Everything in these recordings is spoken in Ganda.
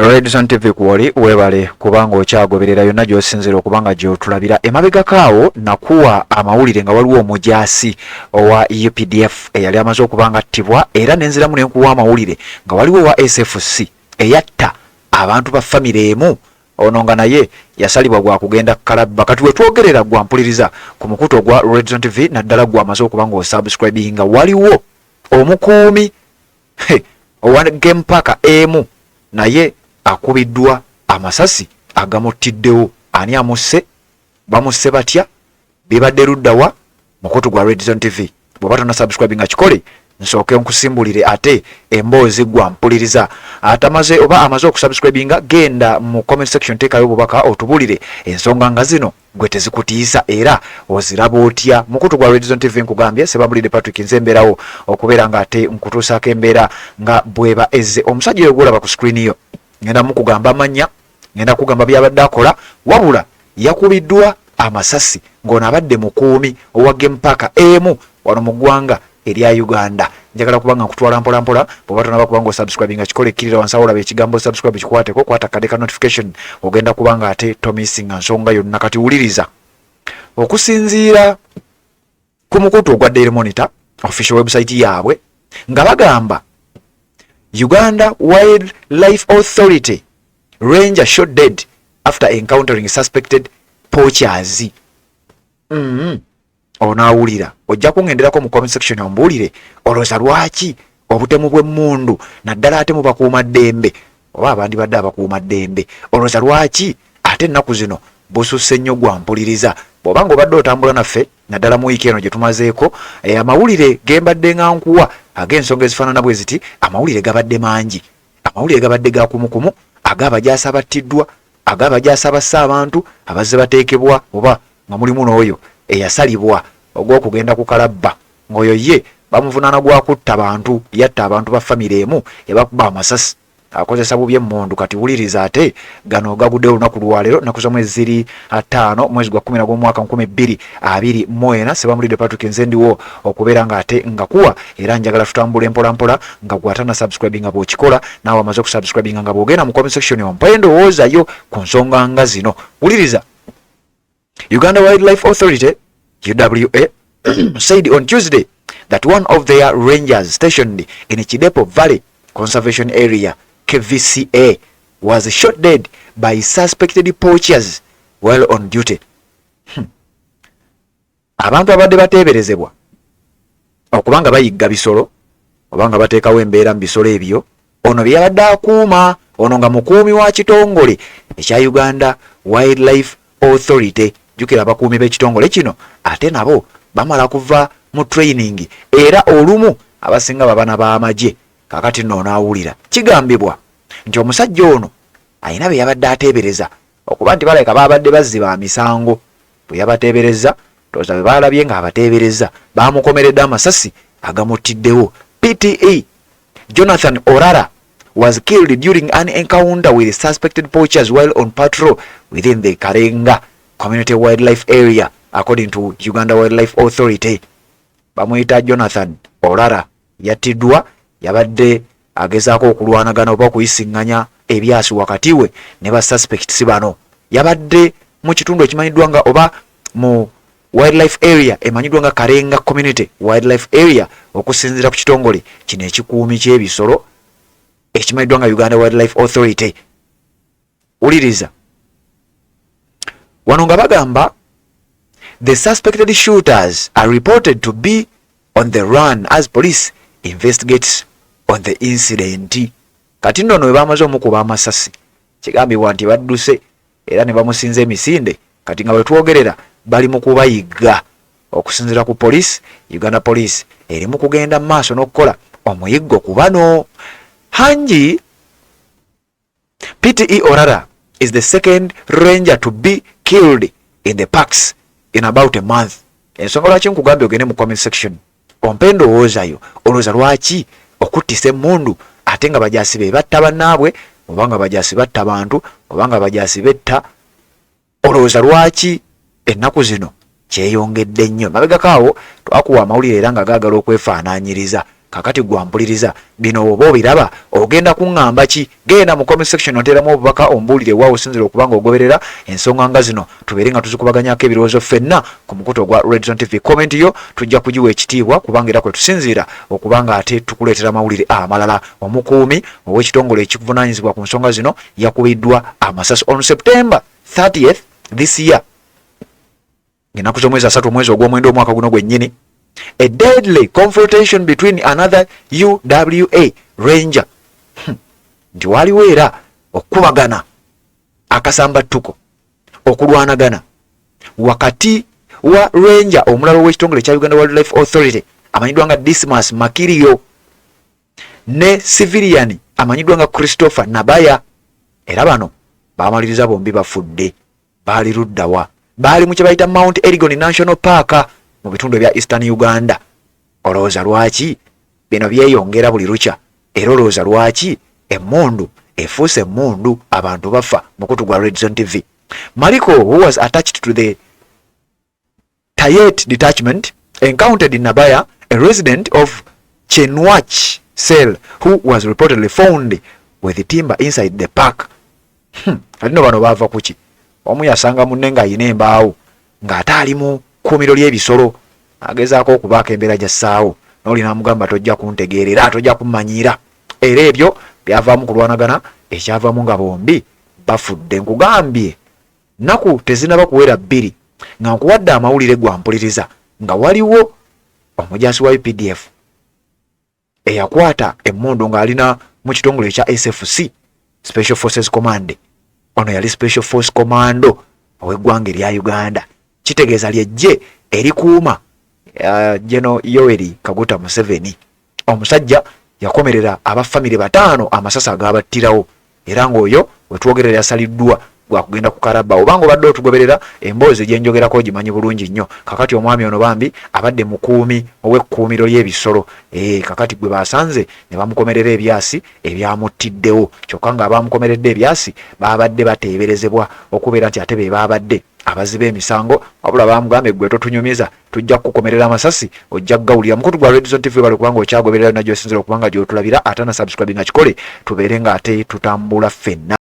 Redison TV kuwali webale kubanga okyagoberera yonna gy'osinzira okubanga gy'otulabira emabega kaawo nakuwa amawulire nga waliwo omujaasi owa UPDF eyali amaze okubanga attibwa era nenziramu nenkuwa amawulire nga waliwo wa SFC eyatta abantu ba famire emu ono nga naye yasalibwa gwa kugenda kalabba kati wetwogerera gwa mpuliriza ku mukuto gwa Redison TV naddala gwa amaze okubanga osubscribe nga waliwo omukuumi owa game park emu naye akubiddwa amasasi agamutiddewo ani amusse bamusse batya bibadde luddawa mukutu gwa Redison TV bw'oba tonna subscribe nga kikole nsooke nkusimbulire ate emboozi gwa mpuliriza atamaze oba amaze okusubscribe nga genda mu comment section teekayo obubaka otubulire ensonga nga zino gwe tezikutiisa era oziraba otya mukutu gwa Redison TV nkugambye Sebabulire Patrick nzemberawo okubeera nga ate nkutuusaako embeera nga bweba ezze omusajja oyo gwolaba ku screen yo ngenda mukugamba amanya ngenda kugamba byabadde akola wabula yakubiddwa amasasi ng'ono abadde mukuumi owa game park emu wano mu ggwanga erya Uganda njagala kubanga nkutwala mpola mpola bw'oba tonaba kubanga osubscribe nga kikole kirira wansi awo olaba ekigambo subscribe kikwateko kwata kadeka notification ogenda kubanga ate tomisinga nsonga yonna kati wuliriza okusinziira ku mukutu ogwa Daily Monitor official website yaabwe nga bagamba Uganda Wildlife Authority ranger shot dead after encountering suspected poachers. Onawulira ojja kungenderako mu comment section ombuulire olowooza lwaki obutemu bw'emmundu naddala ate mu bakuumaddembe oba abandi badde abakuumaddembe olowooza lwaki ate ennaku zino bususse nnyo gwa mpuliriza bw'obanga obadde otambula naffe naddala mu wiiki eno gye tumazeeko amawulire gembadde nga nkuwa ag'ensonga ezifaanana bwe ziti amawulire gabadde mangi amawulire gabadde ga kumukumu ag'abajaasi abattiddwa ag'abajaasi abasse abantu abazze bateekebwa oba nga mulimu n'oyo eyasalibwa ogw'okugenda ku kalabba ng'oyo ye bamuvunaana gwa kutta abantu yatta abantu ba famire emu yabakuba amasasi akozesa bubi emmundu kati wuliriza ate gano gagudde olunaku lwaleero nnaku za mwezi ziri 5 mwezi gwa 10 mwaka 2024 Sebabulire Patrick nze ndiwo okubeera nga ate ngakuwa era njagala tutambule mpola mpola nga gwatana subscribe nga bw'okikola naawe amaze okusubscribe nga bw'ogenda mu comment section ompayo ndowoozayo ku nsonga nga zino wuliriza Uganda Wildlife Authority UWA said on Tuesday that one of their rangers stationed in Chidepo Valley Conservation Area KVCA was shot dead by suspected poachers while on duty. Abantu abadde bateeberezebwa okubanga bayigga bisolo obanga bateekawo embeera mu bisolo ebyo ono byabadde akuuma ono nga mukuumi wa kitongole ekya Uganda Wildlife Authority jukira abakuumi b'ekitongole kino ate nabo bamala kuva mu training era olumu abasinga babana b'amagye kakati nno onaawulira kigambibwa nti omusajja ono ayina bye yabadde ateebereza okuba nti baleka babadde bazziba misango bwe yabateebereza tooza bwe baalabye nga abateebereza bamukomeredde amasasi agamutiddewo. PTE Jonathan Orara was killed during an encounter with suspected poachers while on patrol within the Karenga Community Wildlife Area according to Uganda Wildlife Authority. Bamuyita Jonathan Orara yattiddwa yabadde agezaako okulwanagana oba okuyisiŋŋanya ebyasi wakati we ne ba suspects bano yabadde mu kitundu ekimanyiddwa nga oba mu wildlife area emanyiddwa nga Karenga Community Wildlife Area okusinziira ku kitongole kino ekikuumi ky'ebisolo ekimanyiddwa nga Uganda Wildlife Authority. Uliriza wano nga bagamba the suspected shooters are reported to be on the run as police investigates on the incident. Kati nno we bamaze omukuba amasasi kigambibwa nti badduse era ne bamusinza emisinde kati nga bwe twogerera bali mu kubayigga okusinziira ku police. Uganda Police eri mu kugenda mu maaso n'okukola omuyiggo ku bano. Hanji PTE Orara is the second ranger to be killed in the parks in about a month. Ensonga lwaki nkugambye ogende mu comment section ompe ndowoozayo olowooza lwaki okuttisa emmundu ate nga bajaasi be batta bannaabwe obanga bajaasi batta abantu obanga bajaasi betta olowooza lwaki ennaku zino kyeyongedde nnyo. Mabegakaawo twakuwa amawulire era nga gaagala okwefaanaanyiriza kakati gwampuliriza bino oba obiraba ogenda kuŋŋamba ki genda mu comment section oteramu obubaka ombulire waawo osinzira okubanga ogoberera ensonga nga zino tubeere nga tuzikubaganyako ebirowoozo ffenna ku mukuto gwa Red Zone TV. Comment yo tujja kugiwa ekitiibwa kubanga era kwe tusinziira okubanga ate tukuleetera amawulire amalala. Omukuumi ow'ekitongole ekikuvunaanyizibwa ku nsonga zino yakubiddwa amasasi on September 30th this year, ng'ennaku z'omwezi 3 omwezi ogw'omwenda omwaka guno gwennyini. A deadly confrontation between another UWA ranger. Nti waliwo era okubagana akasambattuko okulwanagana wakati wa ranger omulala w'ekitongole ekya Uganda Wildlife Authority amanyiddwa nga Dismas Makirio ne civilian amanyiddwa nga Christopher Nabaya. Era bano baamaliriza bombi bafudde. Baali luddawa? Baali mu kye bayita Mount Elgon National Park mu bitundu ebya Eastern Uganda. Olowooza lwaki bino byeyongera buli lukya? Era olowooza lwaki emmundu efuuse emmundu abantu bafa mukutu gwa Red Zone TV? Maliko, who was attached to the Tayet detachment, encountered in Nabaya a resident of Chenwach Cell who was reportedly found with the timber inside the park. Alino bano baava kuki? Omu yasanga munne ng'ayina embaawo ng'ate ali mu kkuumiro ly'ebisolo agezaako okubaako embeera gy'assaawo, n'oli n'amugamba tojja kuntegeerera, tojja kummanyira. Era ebyo byavaamu kulwanagana, ekyavaamu nga bombi bafudde. Nkugambye nnaku tezinaba kuwera 2 nga nkuwadde amawulire gwampuliriza nga waliwo omujaasi wa UPDF eyakwata emmundu ng'alina mu kitongole ekya SFC, Special Forces Command. Ono yali Special Force Commando ow'eggwanga erya Uganda. Kitegeeza ly'eggye erikuuma General Yoweri Kaguta Museveni. Omusajja yakomerera abafamire 5 amasasi agaabattirawo, era ng'oyo wetwogerera yasaliddwa gwakugenda ku Karaba. Obanga obadde otugoberera emboozi gyenjogerako gimanyi bulungi nnyo. Kakati omwami ono bambi abadde mukuumi ow'ekkuumiro ly'ebisolo. Kakati gwe basanze ne bamukomerera ebyasi ebyamuttiddewo, kyokka nga abamukomeredde ebyasi babadde bateeberezebwa okubeera nti ate be babadde abaziba emisango. Wabula bamugambe gwe totunyumiza, tujja kukomerera amasasi, ojja kugawulira. Mukutu gwa Red Zone TV bali kubanga okyagoberera yonna gy'osinzira okubanga gy'otulabira, ate na subscribe nga kikole tubeere nga ate tutambula ffenna.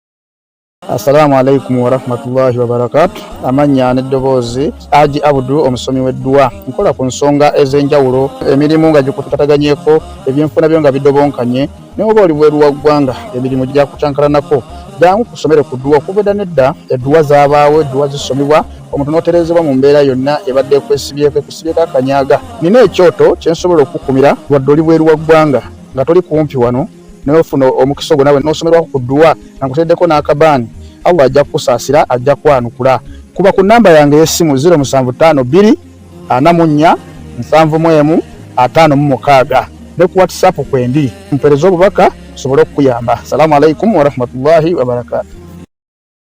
Assalamu alaikum wa rahmatullahi wa barakatuh. Amanya n'eddoboozi Haji Ababdde omusomi w'eddwa. Nkola ku nsonga ez'enjawulo, emirimu nga gikutataganyeko, ebyenfuna byo nga bidobonkanye, ne oba oli bweru wa ggwanga emirimu gya kucankalanako. Jangu kusomere ku ddwa. Okuva nedda eddwa zaabaawo, eddwa zisomibwa, omuntu n'oterezebwa mu mbeera yonna ebadde ekwesibyeko akanyaga. Nina ekyoto kye nsobola okukumira wadde oli bweru wa ggwanga nga toli kumpi wano n'ofuna omukisa ogwo nawe n'osomerwako ku ddwa nga nkuteddeko n'akabaani. Allah ajja kusaasira, ajja kwanukula. Kuba ku namba yange y'essimu 0752 44 71 56 ne ku WhatsApp kwendi mpereza obubaka sobole okukuyamba. Assalamu alaikum wa rahmatullahi wa barakatuh.